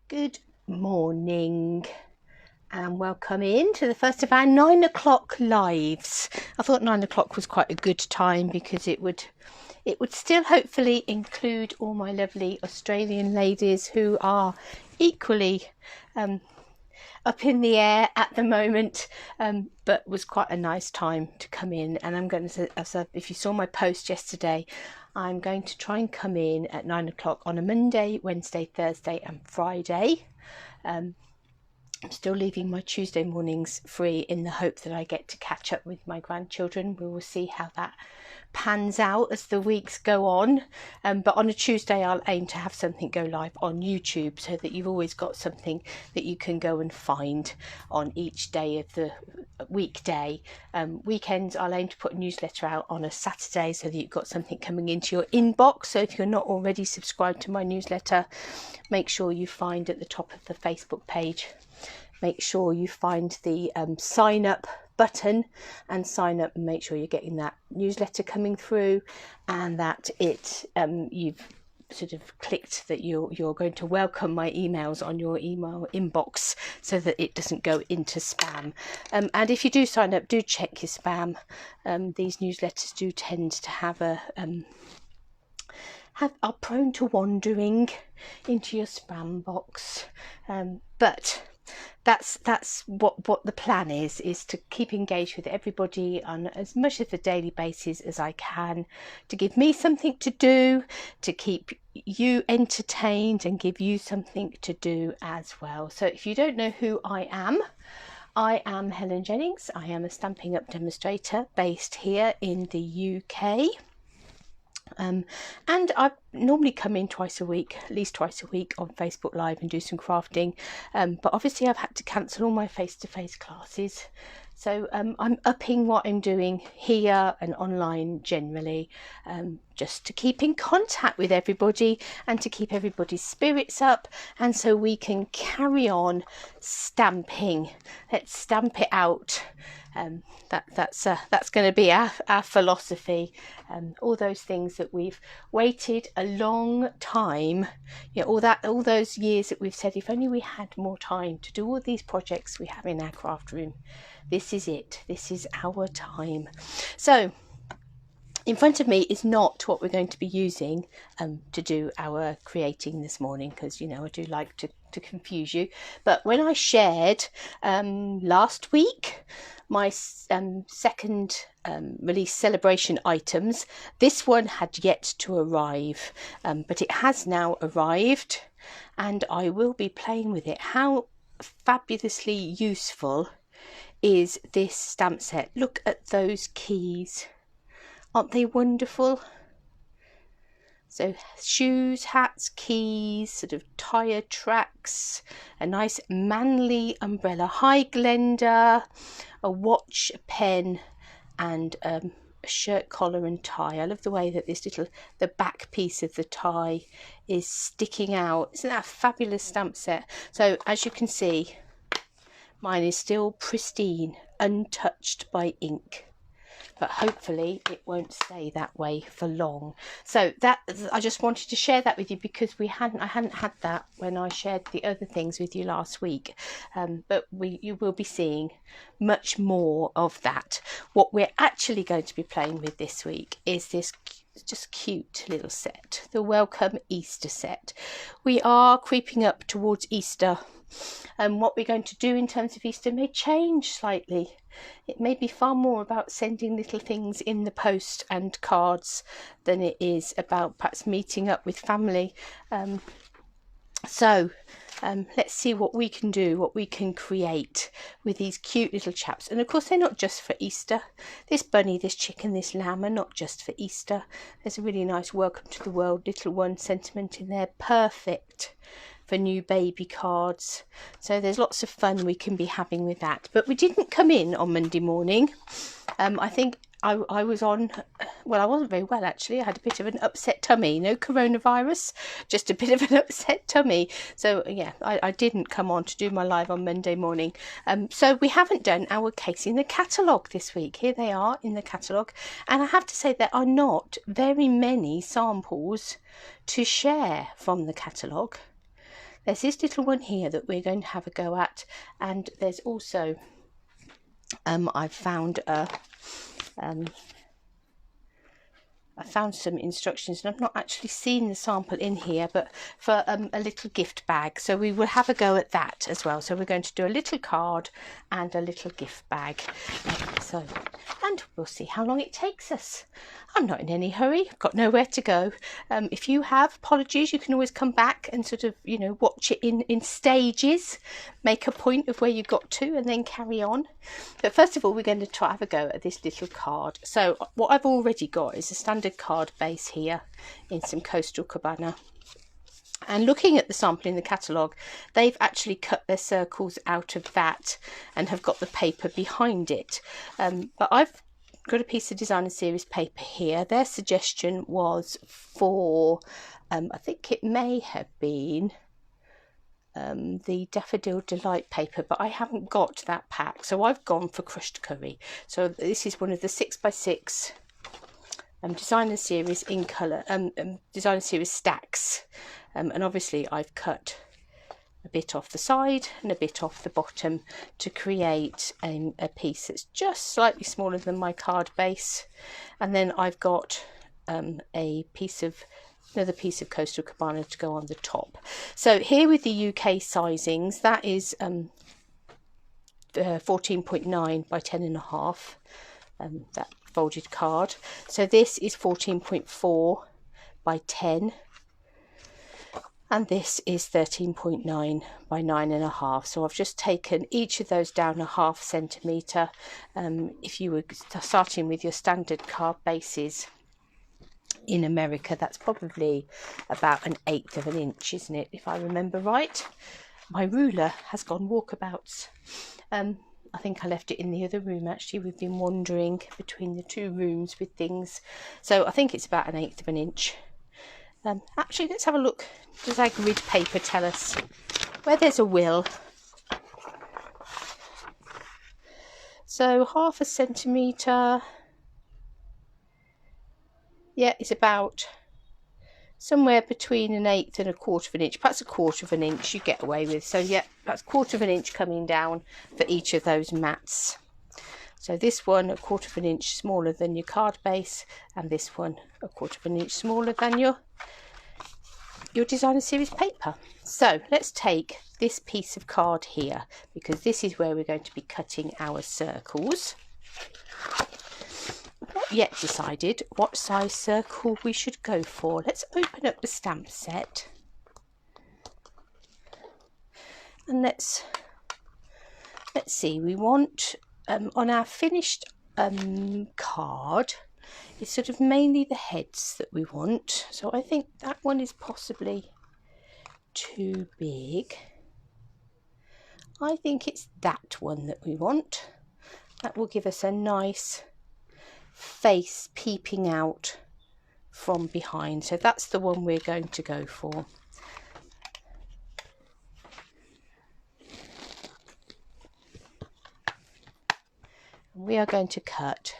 Good morning and welcome in to the first of our 9 o'clock lives. I thought 9 o'clock was quite a good time because it would still hopefully include all my lovely Australian ladies who are equally up in the air at the moment, but was quite a nice time to come in. And I'm going to, if you saw my post yesterday, I'm going to try and come in at 9 o'clock on a Monday, Wednesday, Thursday and Friday. I'm still leaving my Tuesday mornings free in the hope that I get to catch up with my grandchildren. We will see how that pans out as the weeks go on, but on a Tuesday I'll aim to have something go live on YouTube so that you've always got something that you can go and find on each day of the weekday. Weekends I'll aim to put a newsletter out on a Saturday so that you've got something coming into your inbox. So if you're not already subscribed to my newsletter, make sure you find at the top of the Facebook page, make sure you find the sign up button and sign up, and make sure you're getting that newsletter coming through, and that you've sort of clicked that you're going to welcome my emails on your email inbox so that it doesn't go into spam. And if you do sign up, do check your spam. These newsletters do tend to are prone to wandering into your spam box, but that's what the plan is to keep engaged with everybody on as much of a daily basis as I can, to give me something to do, to keep you entertained and give you something to do as well. So if you don't know who I am Helen Jennings. I am a Stampin' Up demonstrator based here in the UK. And I normally come in at least twice a week on Facebook Live and do some crafting, but obviously I've had to cancel all my face-to-face classes, so I'm upping what I'm doing here and online generally, just to keep in contact with everybody and to keep everybody's spirits up, and so we can carry on stamping. Let's stamp it out. That's going to be our philosophy. All those things that we've waited a long time, all those years that we've said, if only we had more time to do all these projects we have in our craft room. This is it. This is our time. So in front of me is not what we're going to be using to do our creating this morning, because I do like to confuse you. But when I shared last week my second release celebration items, this one had yet to arrive, but it has now arrived and I will be playing with it. How fabulously useful is this stamp set? Look at those keys. Aren't they wonderful? So shoes, hats, keys, sort of tyre tracks, a nice manly umbrella, high glender, a watch, a pen, and a shirt collar and tie. I love the way that the back piece of the tie is sticking out. Isn't that a fabulous stamp set? So as you can see, mine is still pristine, untouched by ink. But hopefully it won't stay that way for long. So that, I just wanted to share that with you because I hadn't had that when I shared the other things with you last week. But you will be seeing much more of that. What we're actually going to be playing with this week is this just cute little set, the Welcome Easter set. We are creeping up towards Easter, and what we're going to do in terms of Easter may change slightly. It may be far more about sending little things in the post and cards than it is about perhaps meeting up with family. So let's see what we can do, what we can create with these cute little chaps. And of course they're not just for Easter. This bunny, this chicken, this lamb are not just for Easter. There's a really nice welcome to the world little one sentiment in there, perfect for new baby cards. So there's lots of fun we can be having with that. But we didn't come in on Monday morning. I think I was on, well, I wasn't very well actually. I had a bit of an upset tummy. No coronavirus, just a bit of an upset tummy. So yeah, I didn't come on to do my live on Monday morning. So we haven't done our case in the catalogue this week. Here they are in the catalogue. And I have to say there are not very many samples to share from the catalogue. there's this little one here that we're going to have a go at, and there's also I've found I found some instructions, and I've not actually seen the sample in here, but for a little gift bag. So we will have a go at that as well. So we're going to do a little card and a little gift bag. And we'll see how long it takes us. I'm not in any hurry. I've got nowhere to go. If you have, apologies, you can always come back and sort of, you know, watch it in stages. Make a point of where you got to and then carry on. But first of all, we're going to try have a go at this little card. So what I've already got is a standard card base here in some Coastal Cabana. And looking at the sample in the catalogue, they've actually cut their circles out of that and have got the paper behind it. But I've got a piece of Designer Series paper here. Their suggestion was for, I think it may have been the Daffodil Delight paper, but I haven't got that pack. So I've gone for crushed curry. So this is one of the 6x6 Designer Series in colour, Designer Series stacks. And obviously I've cut a bit off the side and a bit off the bottom to create a piece that's just slightly smaller than my card base. And then I've got another piece of Coastal Cabana to go on the top. So here with the UK sizings, that is 14.9 by 10.5, that folded card. So this is 14.4 by 10. And this is 13.9 by 9.5. So I've just taken each of those down 1/2 centimetre. If you were starting with your standard card bases in America, that's probably about 1/8 of an inch, isn't it? If I remember right. My ruler has gone walkabouts. I think I left it in the other room actually. We've been wandering between the two rooms with things. So I think it's about 1/8 of an inch. Actually, let's have a look. Does our grid paper tell us? Where there's a will. So 1/2 centimetre. Yeah, it's about somewhere between 1/8 and 1/4 of an inch. Perhaps 1/4 of an inch you get away with. So yeah, that's 1/4 of an inch coming down for each of those mats. So this one 1/4 of an inch smaller than your card base, and this one 1/4 of an inch smaller than your Designer Series paper. So let's take this piece of card here, because this is where we're going to be cutting our circles. I've not yet decided what size circle we should go for. Let's open up the stamp set and let's see. We want on our finished card, it's sort of mainly the heads that we want. So I think that one is possibly too big. I think it's that one that we want. That will give us a nice face peeping out from behind. So that's the one we're going to go for. We are going to cut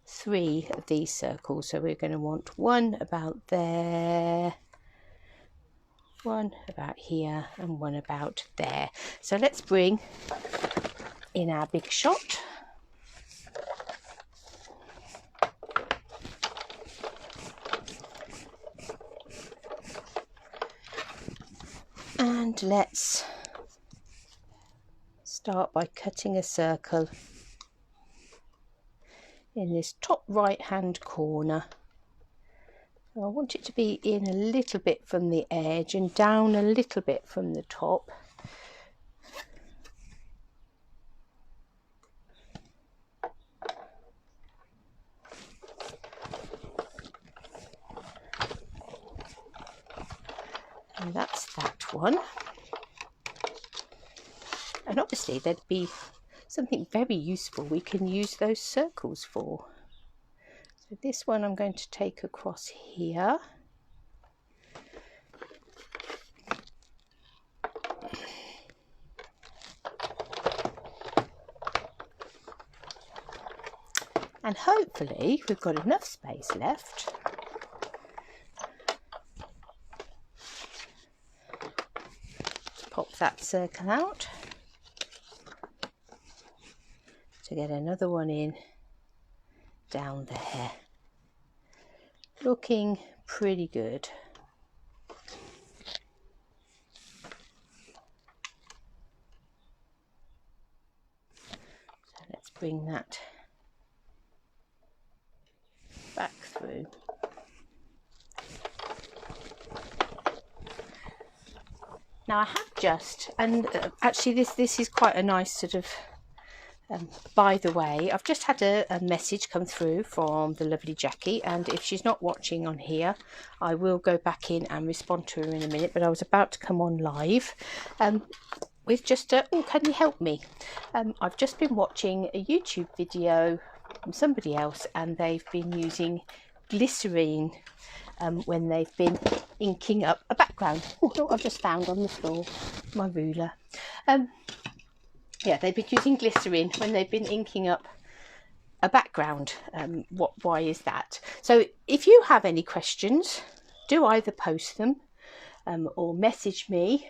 3 of these circles. So we're going to want one about there, one about here, and one about there. So let's bring in our big shot. And let's start by cutting a circle in this top right hand corner. I want it to be in a little bit from the edge and down a little bit from the top. And that's that one. And obviously there'd be something very useful we can use those circles for. So this one I'm going to take across here. And hopefully we've got enough space left that circle out to get another one in down there. Looking pretty good. So let's bring that back through. Now I have just, and actually this is quite a nice sort of, by the way, I've just had a message come through from the lovely Jackie, and if she's not watching on here, I will go back in and respond to her in a minute, but I was about to come on live with just a, oh, can you help me? I've just been watching a YouTube video from somebody else, and they've been using glycerine when they've been inking up a background. Oh, I've just found on the floor my ruler. Yeah, they've been using glycerine when they've been inking up a background. Why is that? So if you have any questions, do either post them or message me.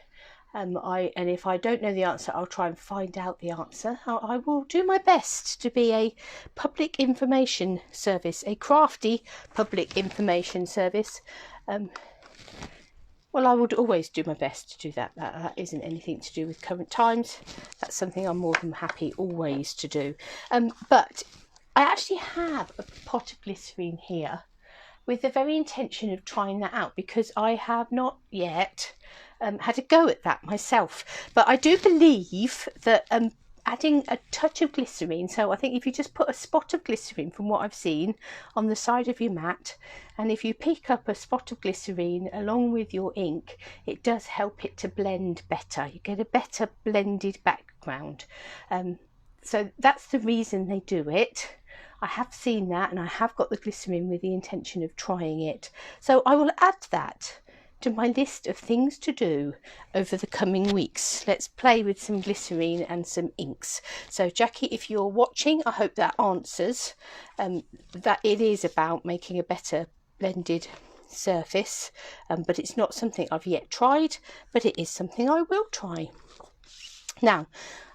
And if I don't know the answer, I'll try and find out the answer. I will do my best to be a public information service, a crafty public information service. Well, I would always do my best to do that. That isn't anything to do with current times. That's something I'm more than happy always to do. But I actually have a pot of glycerine here with the very intention of trying that out, because I have not yet had a go at that myself. But I do believe that adding a touch of glycerine, so I think if you just put a spot of glycerine, from what I've seen, on the side of your mat, and if you pick up a spot of glycerine along with your ink, it does help it to blend better. You get a better blended background. So that's the reason they do it. I have seen that, and I have got the glycerine with the intention of trying it. So I will add that to my list of things to do over the coming weeks. Let's play with some glycerine and some inks. So Jackie, if you're watching, I hope that answers that it is about making a better blended surface, but it's not something I've yet tried, but it is something I will try. Now,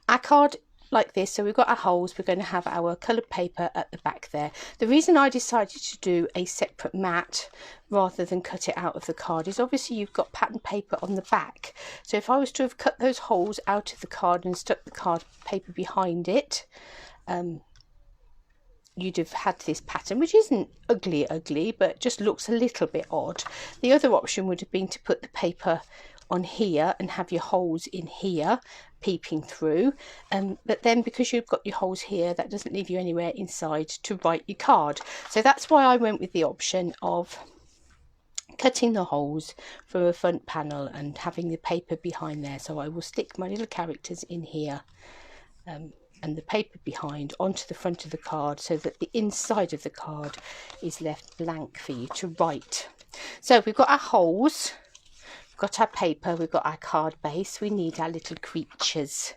our card like this, so we've got our holes, we're going to have our coloured paper at the back there. The reason I decided to do a separate mat rather than cut it out of the card is obviously you've got pattern paper on the back, so if I was to have cut those holes out of the card and stuck the card paper behind it, you'd have had this pattern, which isn't ugly, but just looks a little bit odd. The other option would have been to put the paper on here and have your holes in here peeping through, but then because you've got your holes here, that doesn't leave you anywhere inside to write your card. So that's why I went with the option of cutting the holes from a front panel and having the paper behind there. So I will stick my little characters in here and the paper behind onto the front of the card, so that the inside of the card is left blank for you to write. So we've got our holes, got our paper, we've got our card base, we need our little creatures.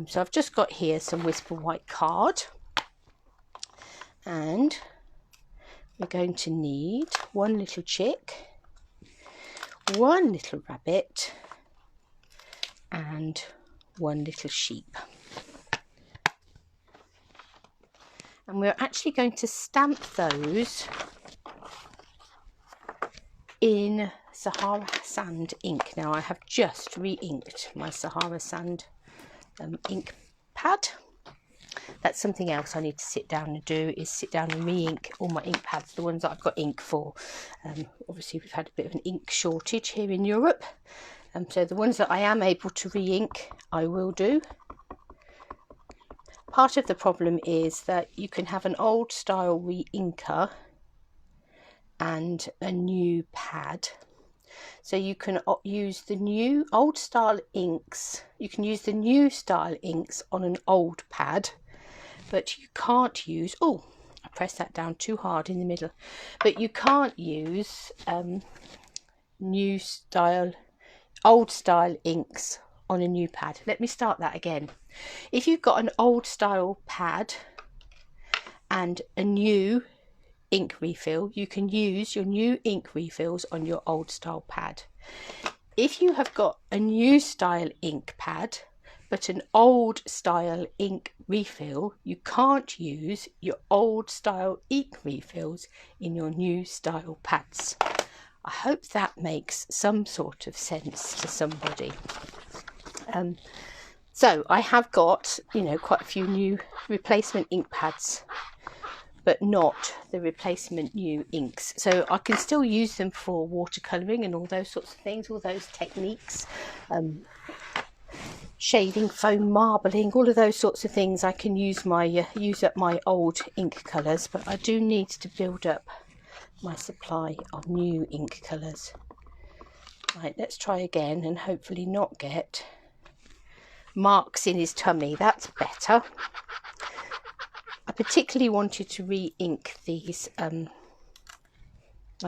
So I've just got here some Whisper White card, and we're going to need one little chick, one little rabbit, and one little sheep. And we're actually going to stamp those in Sahara Sand ink. Now I have just re-inked my Sahara Sand ink pad. That's something else I need to sit down and do, is sit down and re-ink all my ink pads, the ones that I've got ink for. Obviously we've had a bit of an ink shortage here in Europe, so the ones that I am able to re-ink I will do. Part of the problem is that you can have an old style re-inker and a new pad. So you can use the new old style inks, you can use the new style inks on an old pad, but you can't use, oh, I pressed that down too hard in the middle, but you can't use old style inks on a new pad. Let me start that again. If you've got an old style pad and a new ink refill, you can use your new ink refills on your old style pad. if you have got a new style ink pad but an old style ink refill, you can't use your old style ink refills in your new style pads. I hope that makes some sort of sense to somebody. So I have got, quite a few new replacement ink pads, but not the replacement new inks. So I can still use them for watercolouring and all those sorts of things, all those techniques, shading, foam, marbling, all of those sorts of things. I can use up my old ink colours, but I do need to build up my supply of new ink colours. Right, let's try again and hopefully not get marks in his tummy. That's better. I particularly wanted to re-ink these my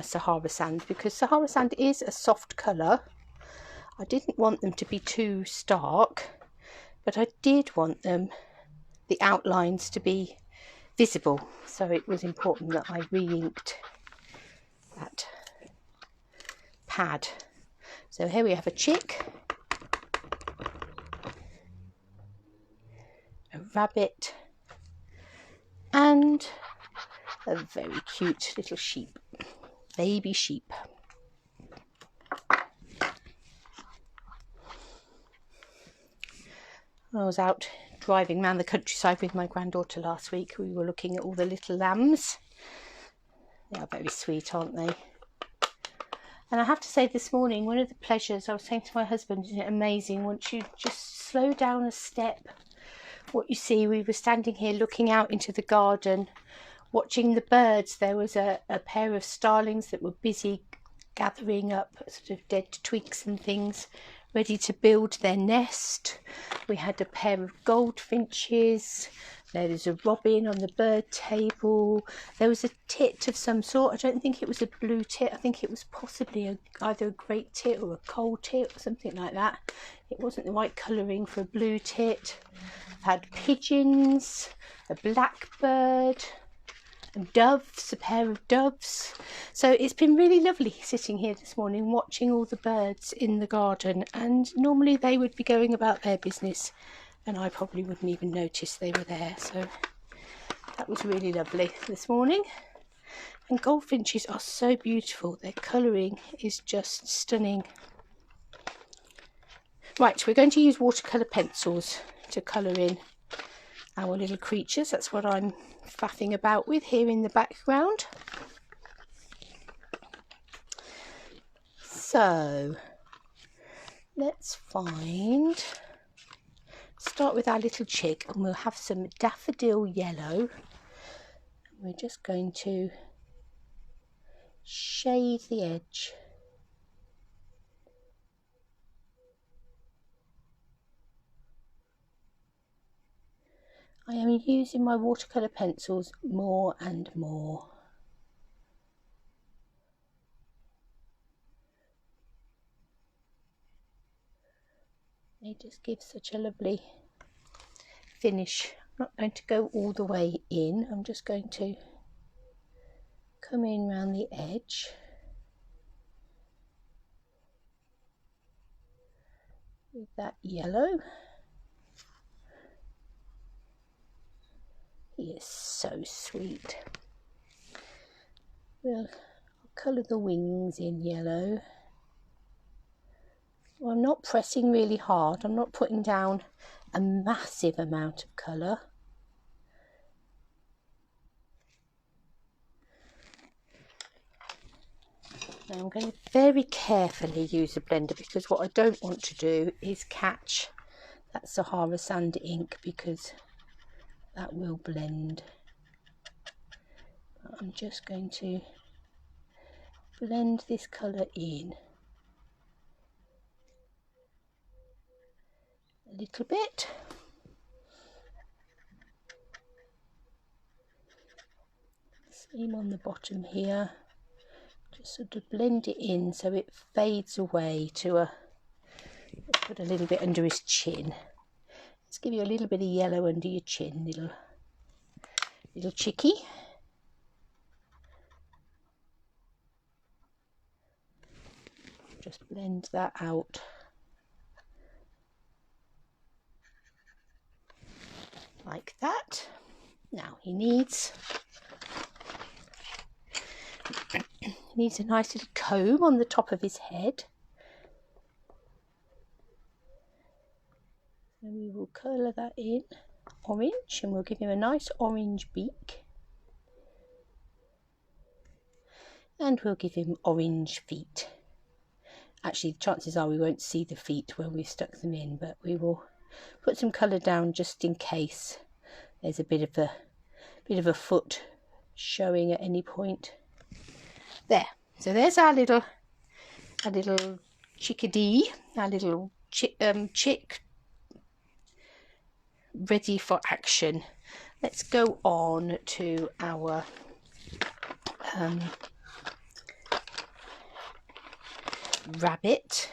Sahara Sand, because Sahara Sand is a soft colour. I didn't want them to be too stark, but I did want the outlines to be visible, so it was important that I re-inked that pad. So here we have a chick, a rabbit, and a very cute little sheep, baby sheep. I was out driving around the countryside with my granddaughter last week. We were looking at all the little lambs. They are very sweet, aren't they? And I have to say, this morning, one of the pleasures, I was saying to my husband, isn't it amazing once you just slow down a step, what you see. We were standing here looking out into the garden, watching the birds. There was a pair of starlings that were busy gathering up sort of dead twigs and things, ready to build their nest. We had a pair of goldfinches. There was a robin on the bird table. There was a tit of some sort. I don't think it was a blue tit. I think it was possibly either a great tit or a coal tit or something like that. It wasn't the right colouring for a blue tit. I've had pigeons, a blackbird, doves, a pair of doves. So it's been really lovely sitting here this morning watching all the birds in the garden, and normally they would be going about their business and I probably wouldn't even notice they were there. So that was really lovely this morning. And goldfinches are so beautiful. Their colouring is just stunning. Right, we're going to use watercolour pencils to colour in our little creatures. That's what I'm faffing about with here in the background. So let's start with our little chick, and we'll have some daffodil yellow. We're just going to shade the edge. I am using my watercolour pencils more and more. They just give such a lovely finish. I'm not going to go all the way in. I'm just going to come in around the edge. With that yellow. He is so sweet. I'll colour the wings in yellow. Well, I'm not pressing really hard. I'm not putting down a massive amount of colour. Now I'm going to very carefully use a blender, because what I don't want to do is catch that Sahara Sand ink, because that will blend. But I'm just going to blend this colour in a little bit. Same on the bottom here. Just sort of blend it in so it fades away to let's put a little bit under his chin. Let's give you a little bit of yellow under your chin, little chickie. just blend that out. Like that. Now he needs a nice little comb on the top of his head. And we will colour that in orange, and we'll give him a nice orange beak. And we'll give him orange feet. Actually, the chances are we won't see the feet when we've stuck them in, but we will put some colour down just in case there's a bit of a foot showing at any point. There. So there's our little chickadee, our little chick ready for action. Let's go on to our rabbit.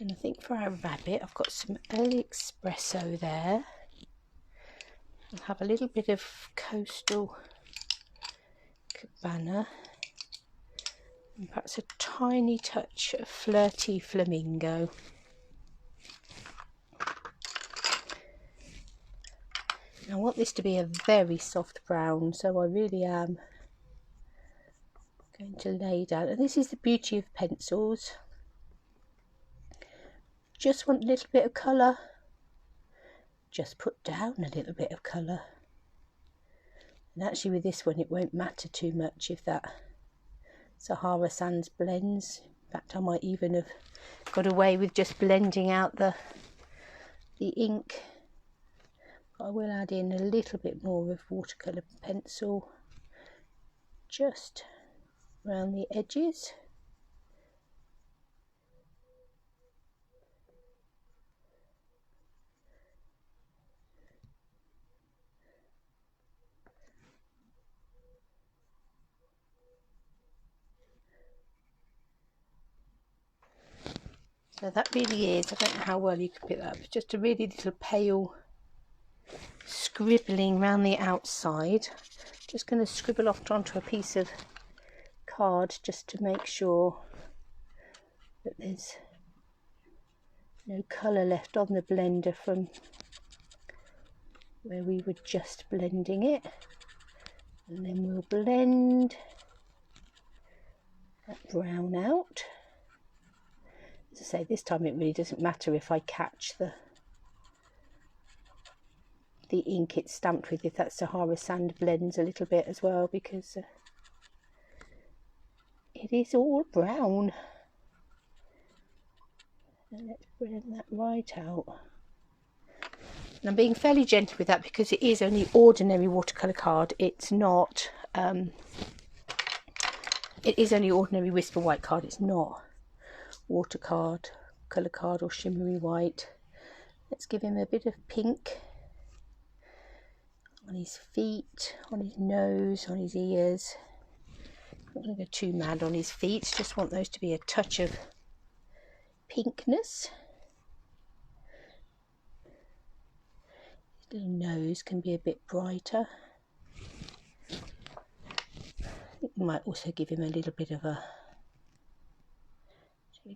And I think for our rabbit I've got some early espresso there. I'll have a little bit of coastal cabana and perhaps a tiny touch of flirty flamingo. I want this to be a very soft brown, so I really am going to lay down, and this is the beauty of pencils. Just want a little bit of colour, just put down a little bit of colour. And actually with this one it won't matter too much if that Sahara Sands blends. In fact, I might even have got away with just blending out the ink. I will add in a little bit more of watercolour pencil just around the edges. So that really is, I don't know how well you can pick that up, it's just a really little pale scribbling around the outside. Just going to scribble off onto a piece of card just to make sure that there's no colour left on the blender from where we were just blending it. And then we'll blend that brown out. As I say, this time it really doesn't matter if I catch the ink it's stamped with, if that Sahara Sand blends a little bit as well, because it is all brown. And let's blend that right out. And I'm being fairly gentle with that because it is only ordinary watercolour card. It's not, it is only ordinary Whisper White card. It's not water card, colour card or shimmery white. Let's give him a bit of pink on his feet, on his nose, on his ears. I'm not going to go too mad on his feet, just want those to be a touch of pinkness. His little nose can be a bit brighter. I think we might also give him a little bit of a,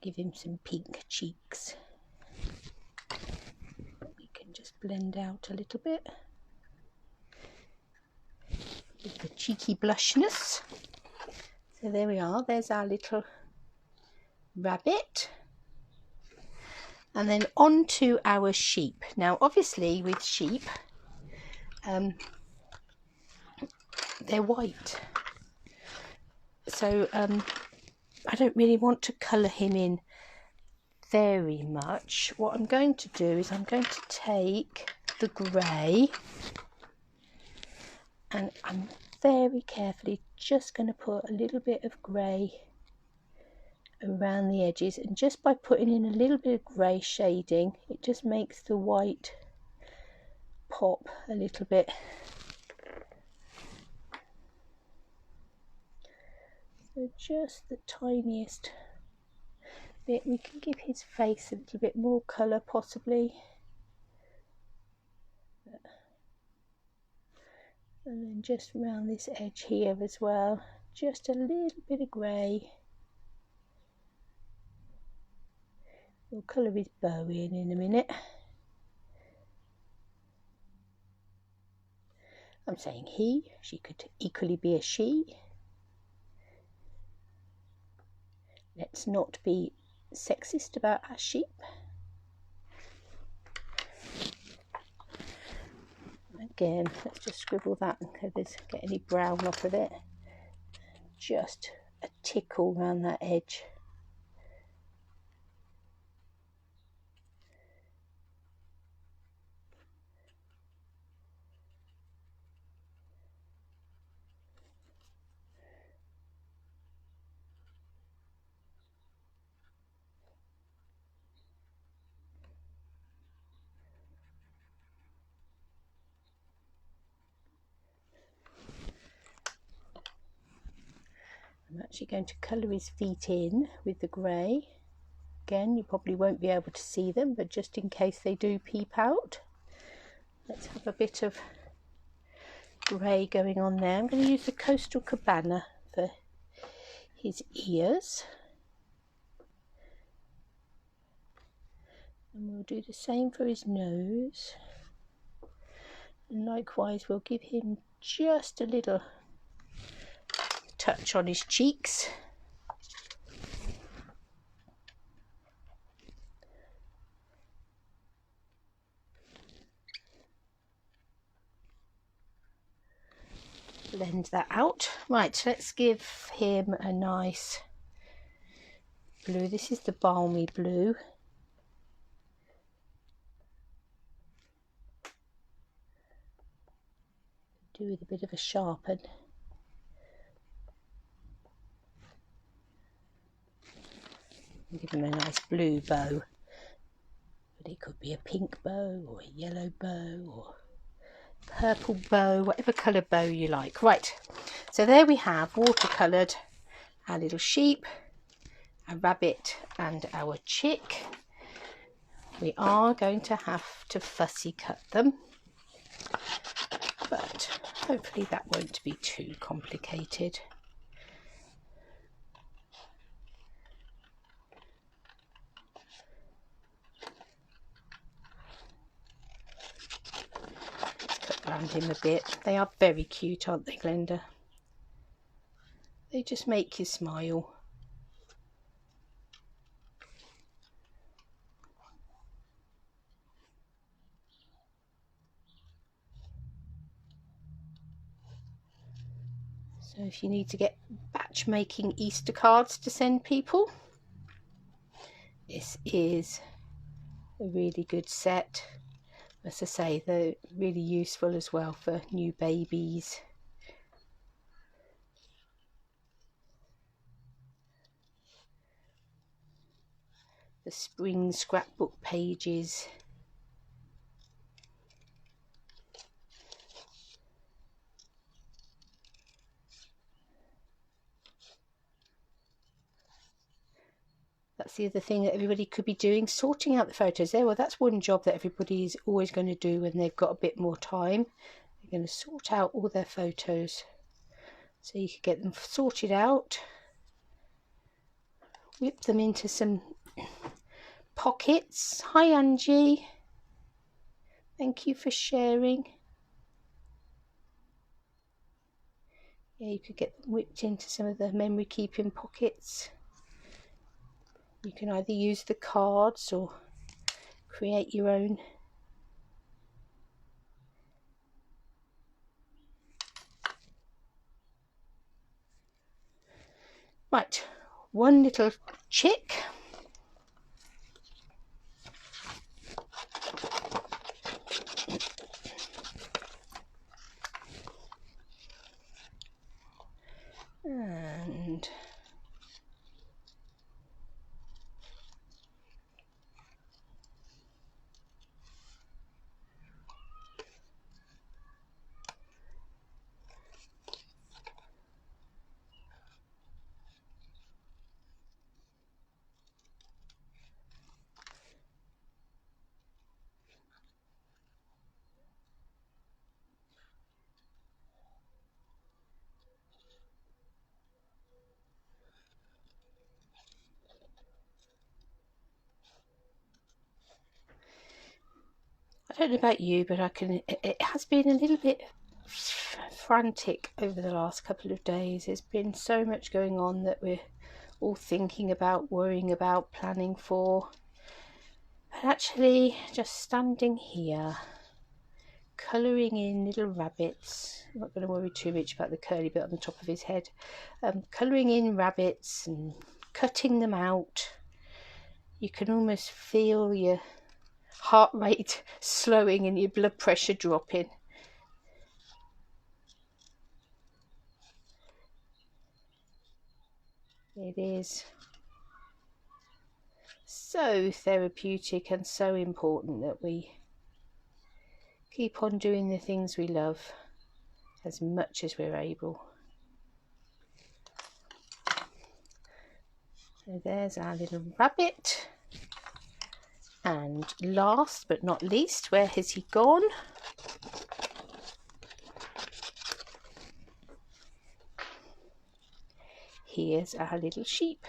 give him some pink cheeks. We can just blend out a little bit with the cheeky blushness. So there we are, there's our little rabbit. And then on to our sheep. Now obviously with sheep, they're white. So I don't really want to colour him in very much. What I'm going to do is I'm going to take the grey, and I'm very carefully just going to put a little bit of grey around the edges, and just by putting in a little bit of grey shading, it just makes the white pop a little bit. So just the tiniest bit. We can give his face a little bit more colour possibly. And then just around this edge here as well, just a little bit of grey. We'll colour his bow in a minute. I'm saying he, she could equally be a she. Let's not be sexist about our sheep. Again, let's just scribble that in case get any brown off of it. Just a tickle around that edge. I'm actually going to colour his feet in with the grey. Again, you probably won't be able to see them, but just in case they do peep out, let's have a bit of grey going on there. I'm going to use the Coastal Cabana for his ears. And we'll do the same for his nose. And likewise, we'll give him just a little touch on his cheeks. Blend that out. Right, let's give him a nice blue. This is the balmy blue. Do with a bit of a sharpen. Give him a nice blue bow, but it could be a pink bow or a yellow bow or purple bow, whatever colour bow you like. Right, so there we have watercoloured our little sheep, our rabbit and our chick. We are going to have to fussy cut them, but hopefully that won't be too complicated. Around him a bit. They are very cute, aren't they, Glenda? They just make you smile. So if you need to get batch making Easter cards to send people, this is a really good set. As I say, they're really useful as well for new babies. The spring scrapbook pages. That's the other thing that everybody could be doing, sorting out the photos there. Well, that's one job that everybody is always going to do when they've got a bit more time. They're going to sort out all their photos. So you can get them sorted out, whip them into some pockets. Hi Angie, thank you for sharing. Yeah, you could get them whipped into some of the memory keeping pockets. You can either use the cards or create your own. Right, one little chick. And don't know about you, but it has been a little bit frantic over the last couple of days. There's been so much going on that we're all thinking about, worrying about, planning for. But actually, just standing here, colouring in little rabbits. I'm not going to worry too much about the curly bit on the top of his head. Colouring in rabbits and cutting them out. You can almost feel your heart rate slowing and your blood pressure dropping. It is so therapeutic and so important that we keep on doing the things we love as much as we're able. So there's our little rabbit. And last but not least, where has he gone? Here's our little sheep.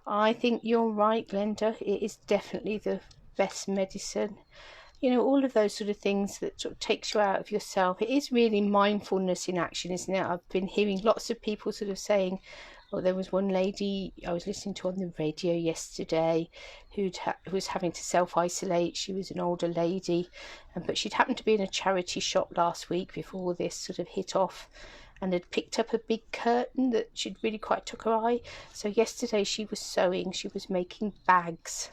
I think you're right, Glenda. It is definitely the best medicine. You know, all of those sort of things that sort of takes you out of yourself. It is really mindfulness in action, isn't it? I've been hearing lots of people sort of saying, well, there was one lady I was listening to on the radio yesterday who was having to self-isolate. She was an older lady, but she'd happened to be in a charity shop last week before this sort of hit off, and had picked up a big curtain that she'd really quite took her eye. So yesterday she was sewing, she was making bags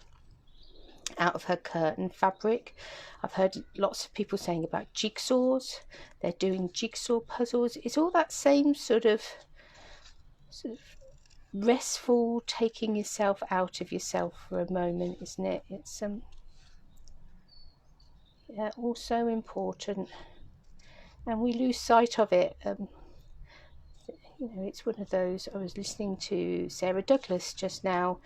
out of her curtain fabric. I've heard lots of people saying about jigsaws. They're doing jigsaw puzzles. It's all that same sort of restful, taking yourself out of yourself for a moment, isn't it? It's yeah, also important, and we lose sight of it. You know, it's one of those. I was listening to Sarah Douglas just now,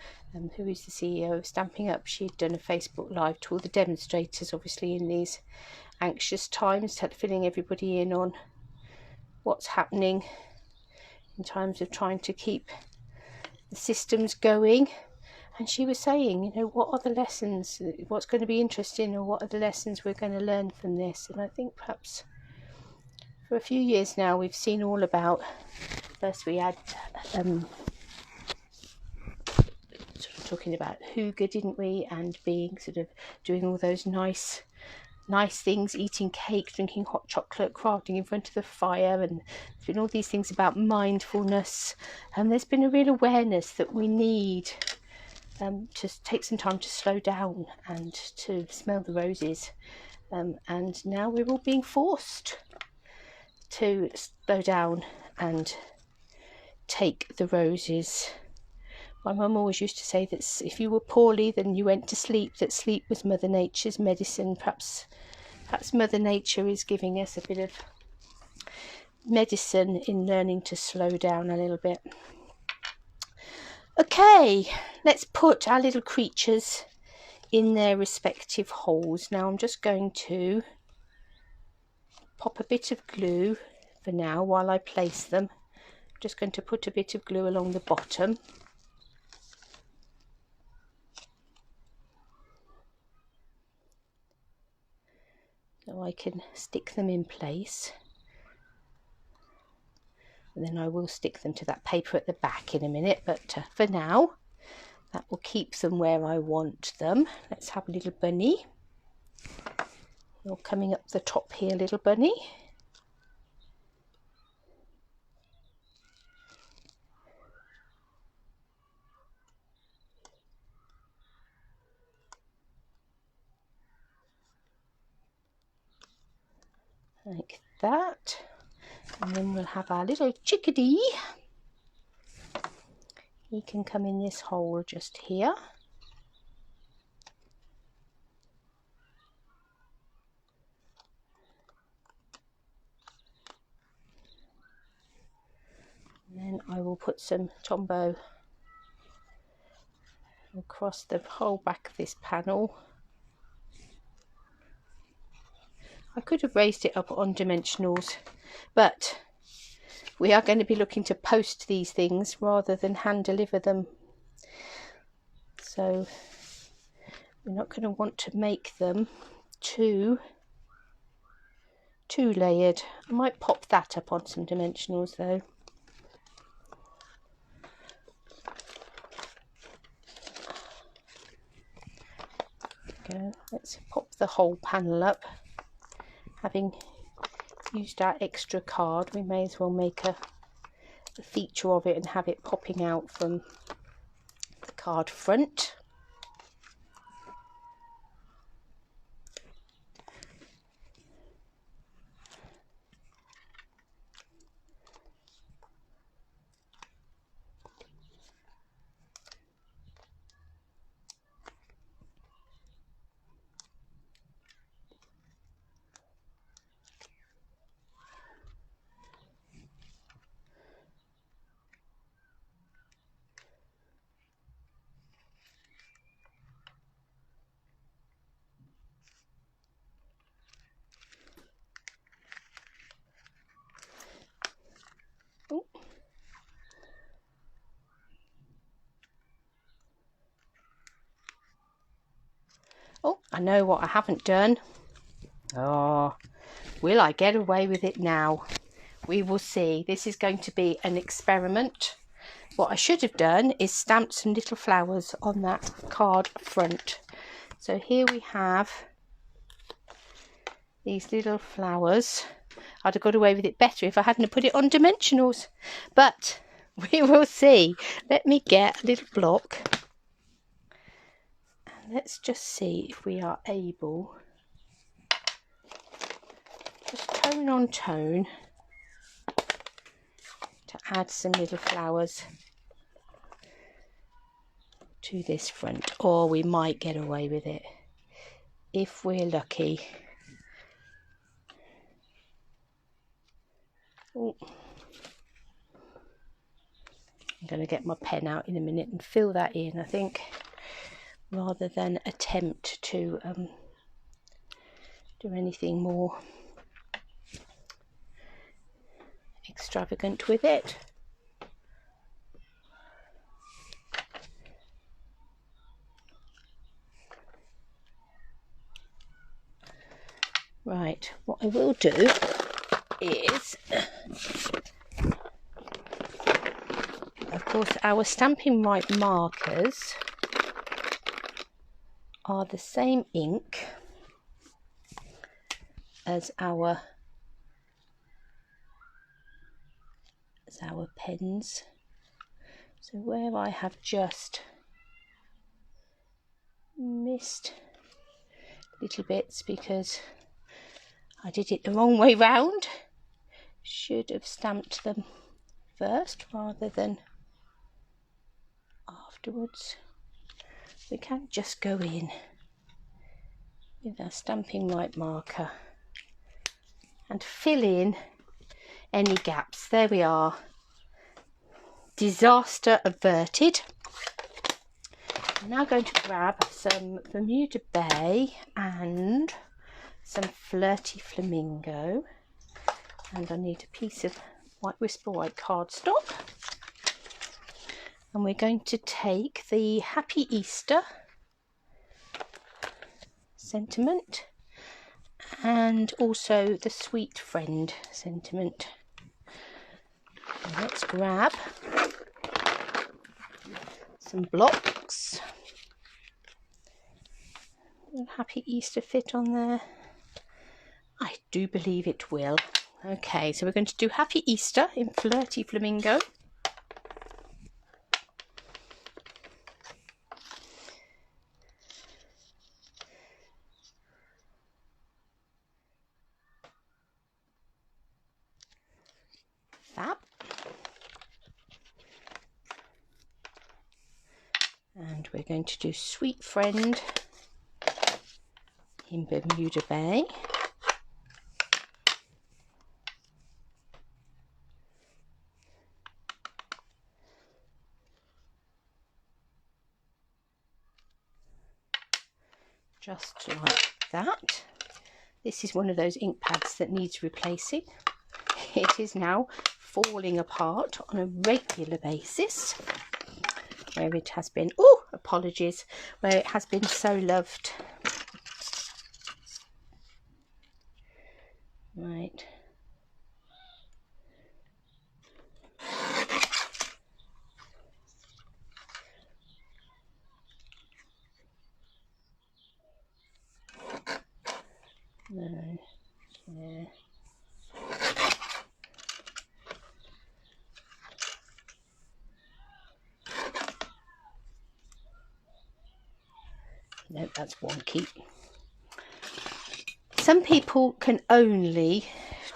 who is the CEO of Stamping Up. She'd done a Facebook Live to all the demonstrators, obviously in these anxious times, filling everybody in on what's happening in terms of trying to keep the systems going. And she was saying, you know, what are the lessons, what's going to be interesting, or what are the lessons we're going to learn from this? And I think perhaps for a few years now we've seen all about, first we had sort of talking about hygge, didn't we, and being sort of doing all those nice things, eating cake, drinking hot chocolate, crafting in front of the fire, and there's been all these things about mindfulness, and there's been a real awareness that we need to take some time to slow down and to smell the roses, and now we're all being forced to slow down and take the roses. My mum always used to say that if you were poorly, then you went to sleep, that sleep was Mother Nature's medicine. Perhaps Mother Nature is giving us a bit of medicine in learning to slow down a little bit. Okay, let's put our little creatures in their respective holes. Now I'm just going to pop a bit of glue for now while I place them. I'm just going to put a bit of glue along the bottom. So I can stick them in place. And then I will stick them to that paper at the back in a minute, but for now that will keep them where I want them. Let's have a little bunny. You're coming up the top here, little bunny. Like that. And then we'll have our little chickadee. He can come in this hole just here. And then I will put some Tombow across the whole back of this panel. I could have raised it up on dimensionals, but we are going to be looking to post these things rather than hand deliver them. So we're not going to want to make them too layered. I might pop that up on some dimensionals though. Go. Let's pop the whole panel up. Having used our extra card, we may as well make a feature of it and have it popping out from the card front. Oh, I know what I haven't done. Oh, will I get away with it now? We will see. This is going to be an experiment. What I should have done is stamped some little flowers on that card front. So here we have these little flowers. I'd have got away with it better if I hadn't put it on dimensionals. But we will see. Let me get a little block. Let's just see if we are able, just tone on tone, to add some little flowers to this front. Or we might get away with it if we're lucky. Ooh. I'm going to get my pen out in a minute and fill that in, I think, rather than attempt to do anything more extravagant with it. Right, what I will do is, of course, our Stampin' Right markers are the same ink as our pens. So where I have just missed little bits because I did it the wrong way round, should have stamped them first rather than afterwards. We can just go in with our Stampin' Right marker and fill in any gaps. There we are. Disaster averted. I'm now going to grab some Bermuda Bay and some Flirty Flamingo, and I need a piece of Whisper White cardstock, and we're going to take the Happy Easter sentiment and also the Sweet Friend sentiment. And let's grab some blocks. Will Happy Easter fit on there? I do believe it will. Okay, so we're going to do Happy Easter in Flirty Flamingo. Fab. And we're going to do Sweet Friend in Bermuda Bay. Just like that. This is one of those ink pads that needs replacing. It is now falling apart on a regular basis, where it has been, oh, apologies, where it has been so loved. Right. No. Yeah. No, that's wonky. Some people can only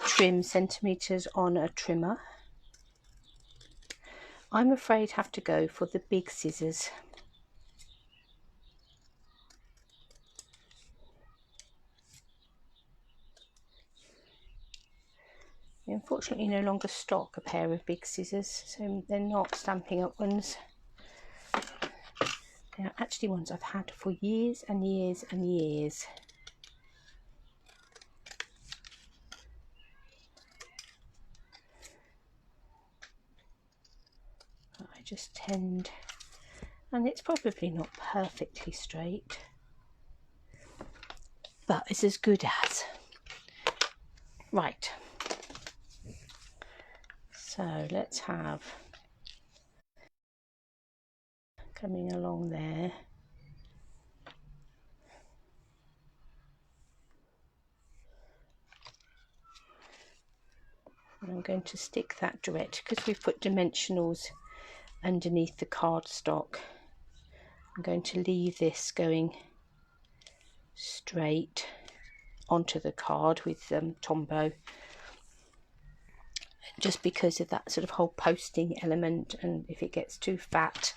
trim centimetres on a trimmer. I'm afraid I have to go for the big scissors. We unfortunately no longer stock a pair of big scissors, so they're not Stampin' Up ones. They are actually ones I've had for years and years and years. I just tend, and it's probably not perfectly straight, but it's as good as. Right, so let's have coming along there. And I'm going to stick that direct because we've put dimensionals underneath the cardstock. I'm going to leave this going straight onto the card with Tombow, just because of that sort of whole posting element, and if it gets too fat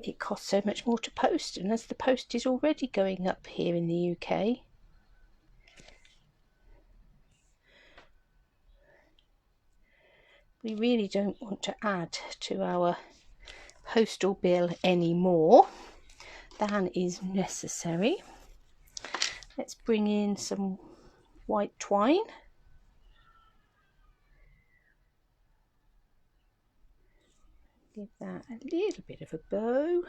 it costs so much more to post, and as the post is already going up here in the UK, we really don't want to add to our postal bill any more than is necessary. Let's bring in some white twine. Give that a little bit of a bow.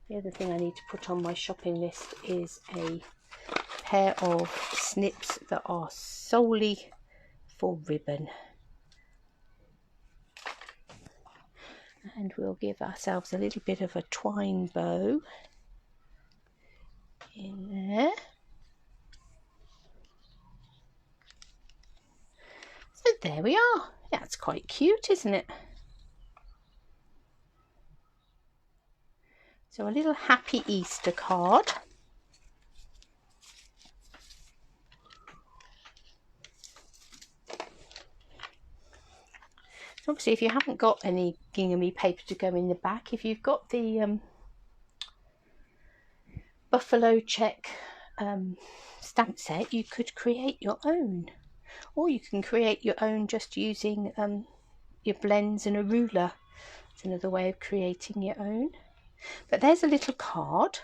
The other thing I need to put on my shopping list is a pair of snips that are solely for ribbon. And we'll give ourselves a little bit of a twine bow in there. So there we are. That's quite cute, isn't it? So a little happy Easter card. Obviously, if you haven't got any ginghamy paper to go in the back, if you've got the buffalo check stamp set, you could create your own, or you can create your own just using your blends and a ruler. It's another way of creating your own. But there's a little card,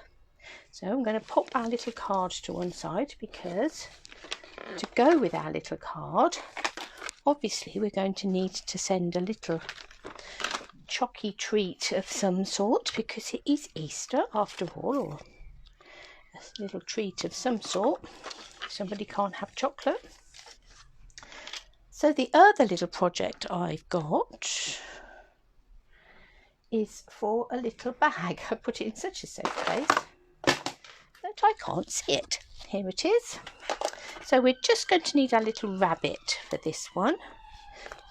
so I'm going to pop our little card to one side, because to go with our little card, obviously we're going to need to send a little chocky treat of some sort, because it is Easter after all, or a little treat of some sort. Somebody can't have chocolate. So the other little project I've got is for a little bag. I put it in such a safe place that I can't see it. Here it is. So we're just going to need our little rabbit for this one.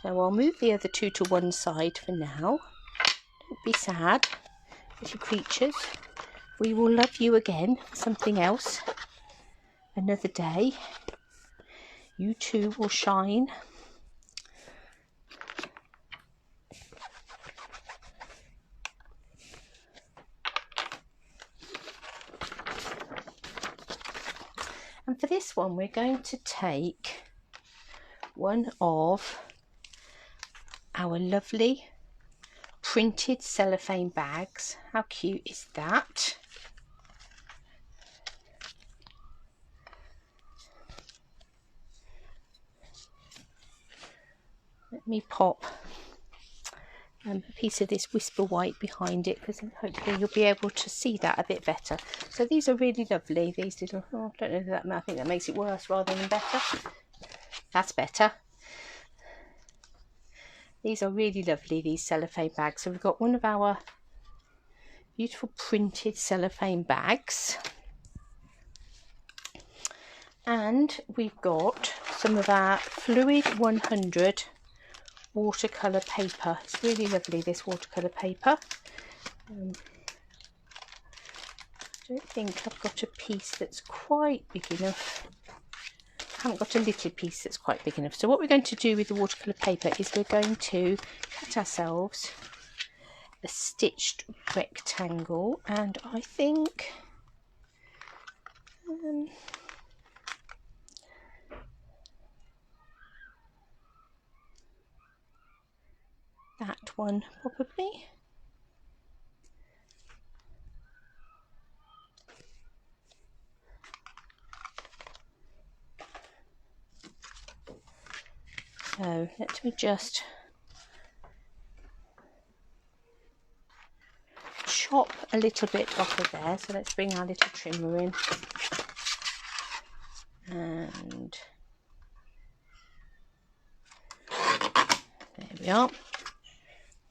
So I'll move the other two to one side for now. Don't be sad, little creatures. We will love you again for something else another day. You too will shine. And for this one, we're going to take one of our lovely printed cellophane bags. How cute is that? Let me pop a piece of this Whisper White behind it, because hopefully you'll be able to see that a bit better. So these are really lovely, these little, oh, I don't know that, I think that makes it worse rather than better. That's better. These are really lovely, these cellophane bags. So we've got one of our beautiful printed cellophane bags, and we've got some of our Fluid 100 watercolour paper. It's really lovely, this watercolour paper. I don't think I've got a piece that's quite big enough. I haven't got a little piece that's quite big enough. So what we're going to do with the watercolour paper is we're going to cut ourselves a stitched rectangle, and I think that one probably. So let me just chop a little bit off of there. So let's bring our little trimmer in, and there we are.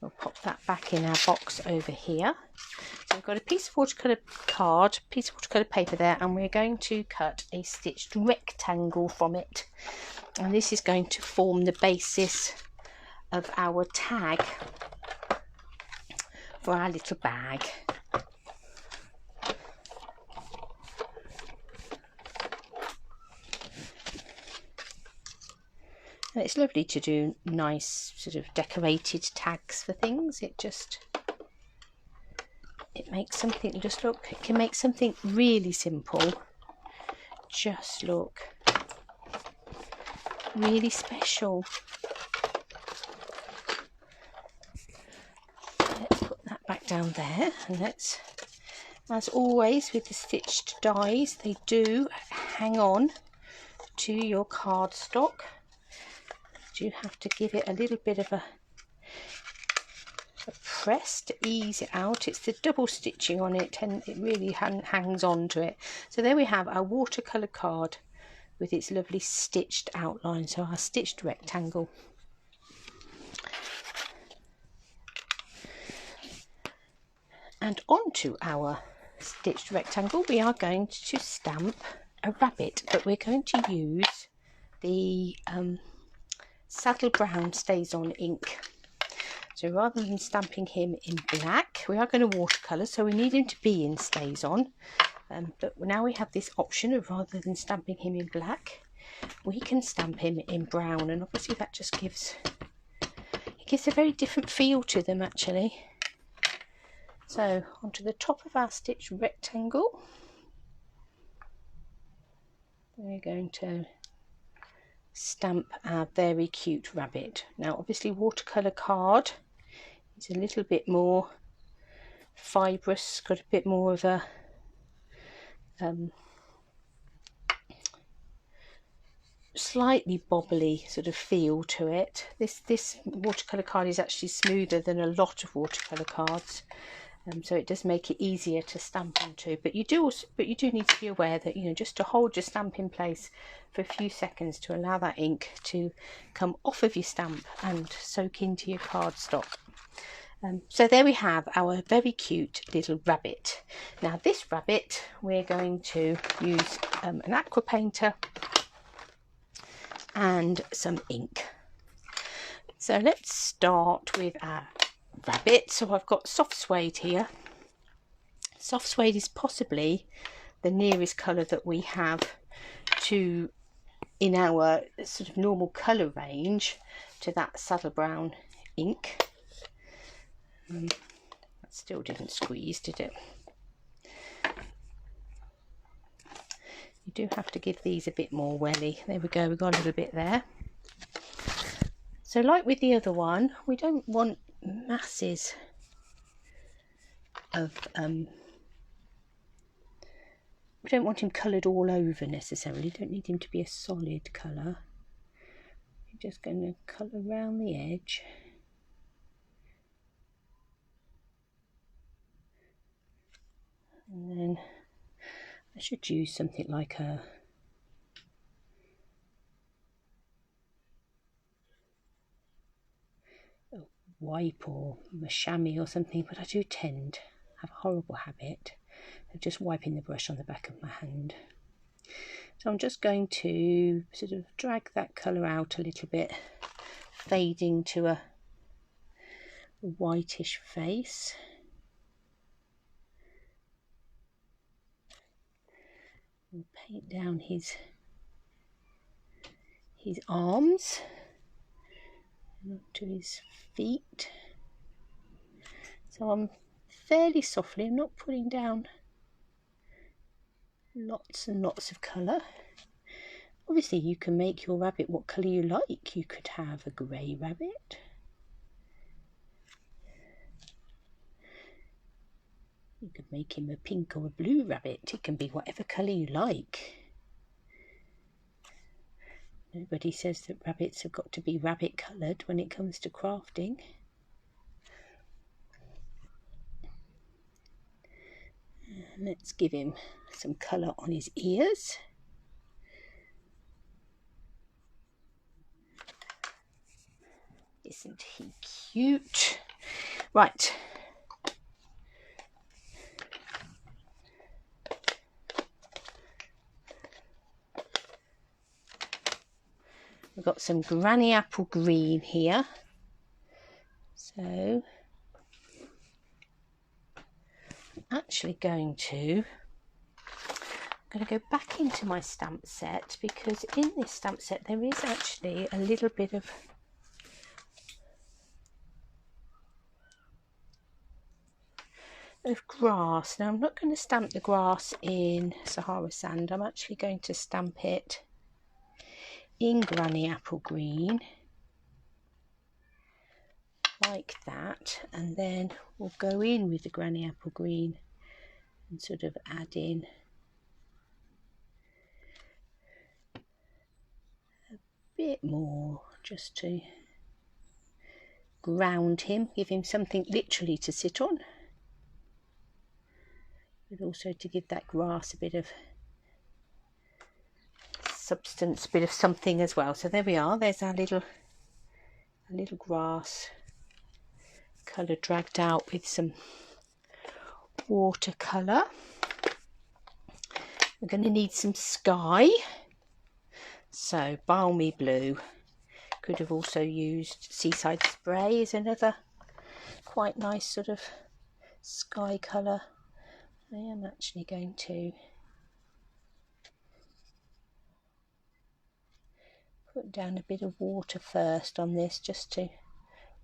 We'll pop that back in our box over here. So we've got a piece of watercolour card, piece of watercolour paper there, and we're going to cut a stitched rectangle from it. And this is going to form the basis of our tag for our little bag. And it's lovely to do nice sort of decorated tags for things. It makes something, just look, it can make something really simple just look really special. Let's put that back down there, and let's, as always with the stitched dies, they do hang on to your cardstock. You have to give it a little bit of a press to ease it out. It's the double stitching on it, and it really hangs on to it. So there we have our watercolour card with its lovely stitched outline, so our stitched rectangle. And onto our stitched rectangle we are going to stamp a rabbit, but we're going to use the Saddle Brown Stays On ink. So rather than stamping him in black, we are going to watercolour, so we need him to be in Stays On. But now we have this option of, rather than stamping him in black, we can stamp him in brown, and obviously that just gives a very different feel to them actually. So onto the top of our stitched rectangle, we're going to stamp our very cute rabbit. Now obviously watercolour card is a little bit more fibrous, got a bit more of a slightly bobbly sort of feel to it. This watercolour card is actually smoother than a lot of watercolour cards, so it does make it easier to stamp onto. But you do need to be aware that, you know, just to hold your stamp in place for a few seconds to allow that ink to come off of your stamp and soak into your cardstock. So there we have our very cute little rabbit. Now this rabbit we're going to use an aqua painter and some ink. So let's start with our rabbit. So I've got soft suede here. Soft suede is possibly the nearest colour that we have to, in our sort of normal colour range, to that Saddle Brown ink. That still didn't squeeze, did it? You do have to give these a bit more welly. There we go, we've got a little bit there. So like with the other one, we don't want masses of we don't want him coloured all over necessarily. Don't need him to be a solid colour. I'm just going to colour around the edge. And then I should use something like a wipe or a chamois or something, but I do tend to have a horrible habit of just wiping the brush on the back of my hand. So I'm just going to sort of drag that colour out a little bit, fading to a whitish face. And paint down his arms and onto his feet. So I'm fairly softly, I'm not putting down lots and lots of colour. Obviously you can make your rabbit what colour you like. You could have a grey rabbit. You could make him a pink or a blue rabbit. It can be whatever colour you like. Nobody says that rabbits have got to be rabbit coloured when it comes to crafting. And let's give him some colour on his ears. Isn't he cute? Right. We've got some granny apple green here. So I'm actually going to go back into my stamp set, because in this stamp set there is actually a little bit of grass. Now I'm not going to stamp the grass in Sahara sand. I'm actually going to stamp it in granny apple green like that, and then we'll go in with the granny apple green and sort of add in a bit more just to ground him, give him something literally to sit on, but also to give that grass a bit of substance, a bit of something as well. So there we are, there's our little grass colour dragged out with some watercolour. We're going to need some sky, so balmy blue. Could have also used Seaside Spray as another quite nice sort of sky colour. I am actually going to put down a bit of water first on this, just to, I'm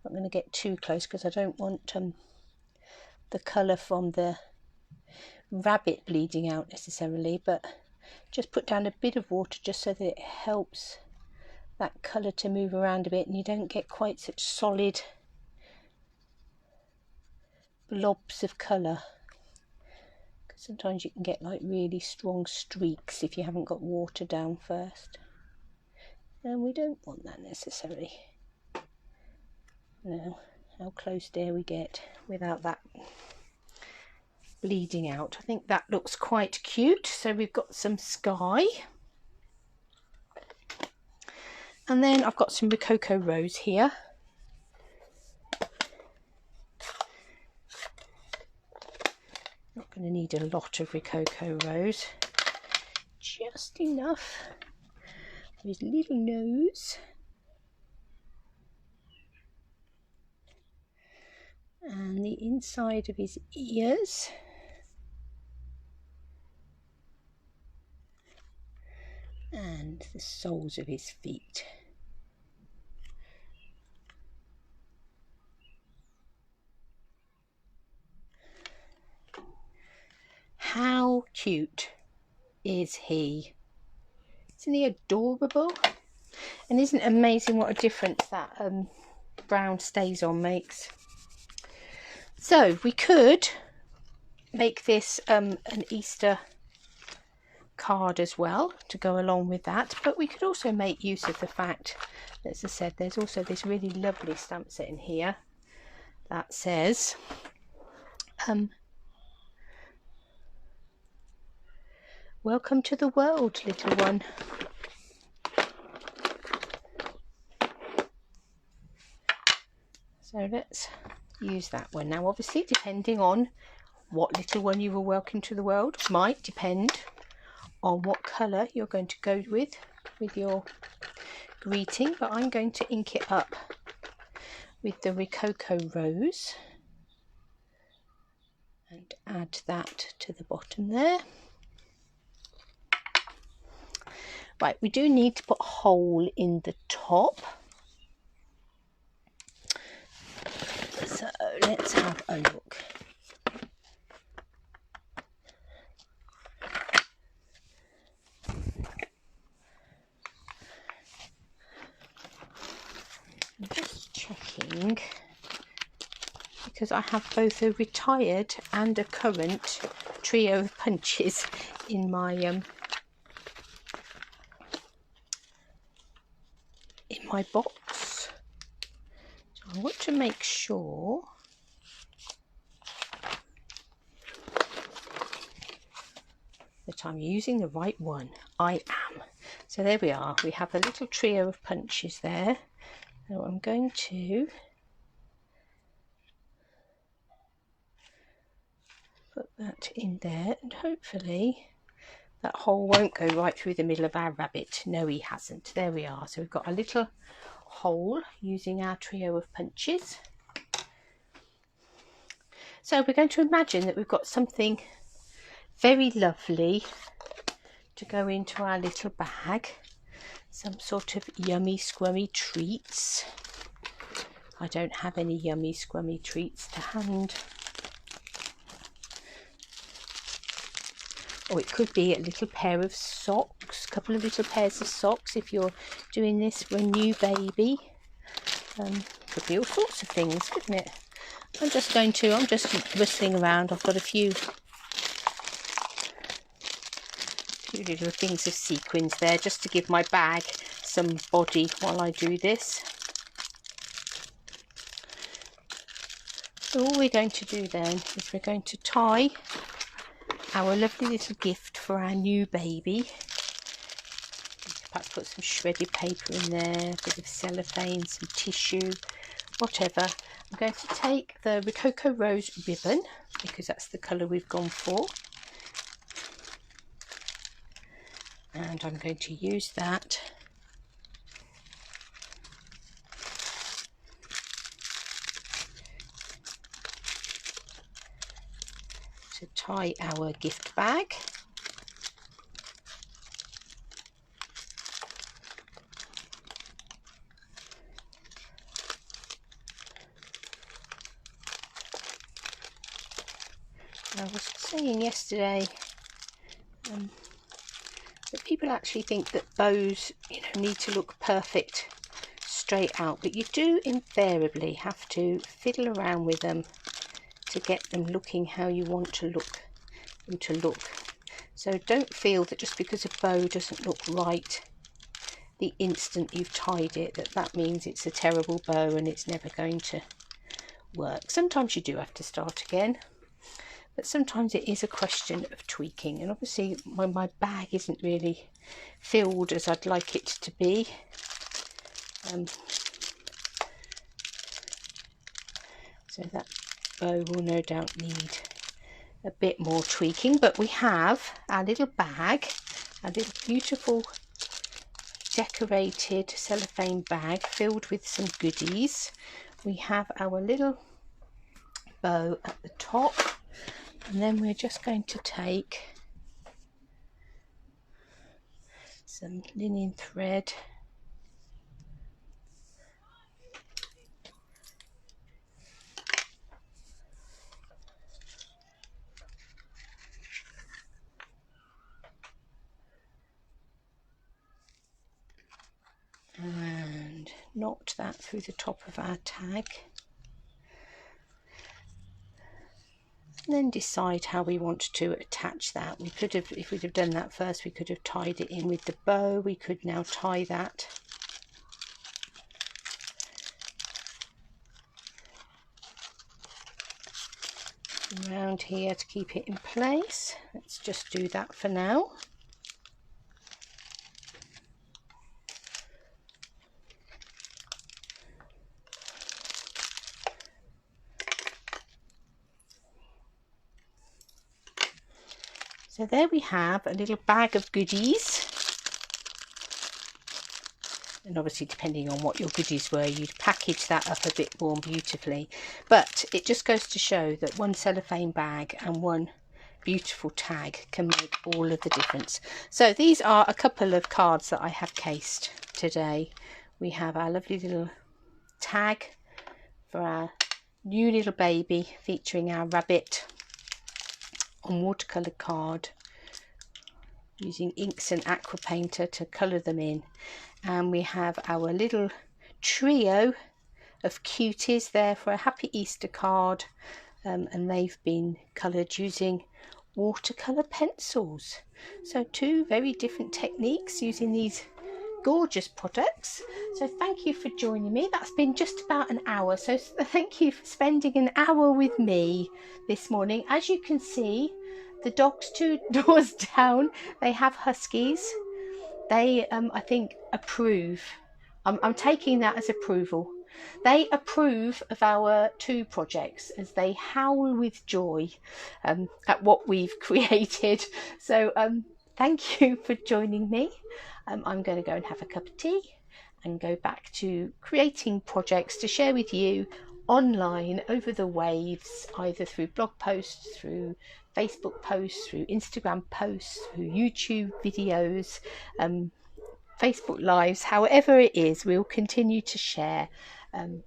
not going to get too close because I don't want the colour from the rabbit bleeding out necessarily, but just put down a bit of water just so that it helps that colour to move around a bit and you don't get quite such solid blobs of colour, because sometimes you can get like really strong streaks if you haven't got water down first, and we don't want that necessarily. Now, how close dare we get without that bleeding out? I think that looks quite cute. So we've got some sky, and then I've got some Rococo Rose here. Not going to need a lot of Rococo Rose, just enough for his little nose. And the inside of his ears. And the soles of his feet. How cute is he? Isn't he adorable? And isn't it amazing what a difference that brown stays on makes? So we could make this an Easter card as well to go along with that, but we could also make use of the fact, as I said, there's also this really lovely stamp set in here that says welcome to the world, little one. So let's use that one. Now obviously, depending on what little one you will welcome to the world might depend on what colour you're going to go with your greeting, but I'm going to ink it up with the Rococo Rose and add that to the bottom there. Right, we do need to put a hole in the top. So let's have a look. I'm just checking because I have both a retired and a current trio of punches in my box. So I want to make sure that I'm using the right one. I am. So there we are. We have a little trio of punches there. So I'm going to put that in there, and hopefully that hole won't go right through the middle of our rabbit. No, he hasn't. There we are. So we've got a little hole using our trio of punches. So we're going to imagine that we've got something very lovely to go into our little bag. Some sort of yummy squummy treats. I don't have any yummy squummy treats to hand. Or it could be a little pair of socks, a couple of little pairs of socks if you're doing this for a new baby. Could be all sorts of things, couldn't it? I'm just rustling around. I've got a few little things of sequins there just to give my bag some body while I do this. So all we're going to do then is we're going to tie our lovely little gift for our new baby. Perhaps put some shredded paper in there, a bit of cellophane, some tissue, whatever. I'm going to take the Rococo Rose ribbon because that's the colour we've gone for. And I'm going to use that to tie our gift bag. I was saying yesterday that people actually think that bows, need to look perfect straight out, but you do invariably have to fiddle around with them to get them looking how you want them to look. So don't feel that just because a bow doesn't look right the instant you've tied it, that means it's a terrible bow and it's never going to work. Sometimes you do have to start again, but sometimes it is a question of tweaking. And obviously when my bag isn't really filled as I'd like it to be, so that bow will no doubt need a bit more tweaking. But we have our little bag, our little beautiful decorated cellophane bag filled with some goodies. We have our little bow at the top, and then we're just going to take some linen thread knot that through the top of our tag. And then decide how we want to attach that. We could have, if we'd have done that first, we could have tied it in with the bow. We could now tie that around here to keep it in place. Let's just do that for now. So there we have a little bag of goodies, and obviously depending on what your goodies were, you'd package that up a bit more beautifully, but it just goes to show that one cellophane bag and one beautiful tag can make all of the difference. So these are a couple of cards that I have cased today. We have our lovely little tag for our new little baby featuring our rabbit on watercolour card, using inks and aqua painter to colour them in. And we have our little trio of cuties there for a happy Easter card, and they've been coloured using watercolour pencils. So two very different techniques using these gorgeous products. So thank you for joining me. That's been just about an hour, so thank you for spending an hour with me this morning. As you can see, the dogs 2 doors down, they have huskies. They I think approve. I'm taking that as approval. They approve of our 2 projects as they howl with joy at what we've created. So thank you for joining me. I'm going to go and have a cup of tea and go back to creating projects to share with you online over the waves, either through blog posts, through Facebook posts, through Instagram posts, through YouTube videos, Facebook lives, however it is, we'll continue to share.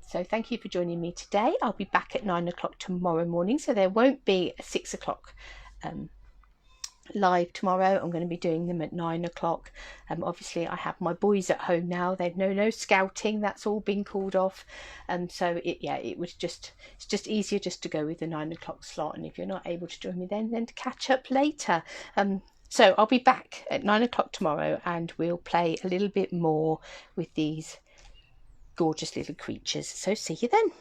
So thank you for joining me today. I'll be back at 9 o'clock tomorrow morning, so there won't be a 6 o'clock live tomorrow. I'm going to be doing them at 9 o'clock. Obviously I have my boys at home now. They've no scouting, that's all been called off, so it's just easier just to go with the 9 o'clock slot, and if you're not able to join me then to catch up later. So I'll be back at 9 o'clock tomorrow, and we'll play a little bit more with these gorgeous little creatures. So see you then.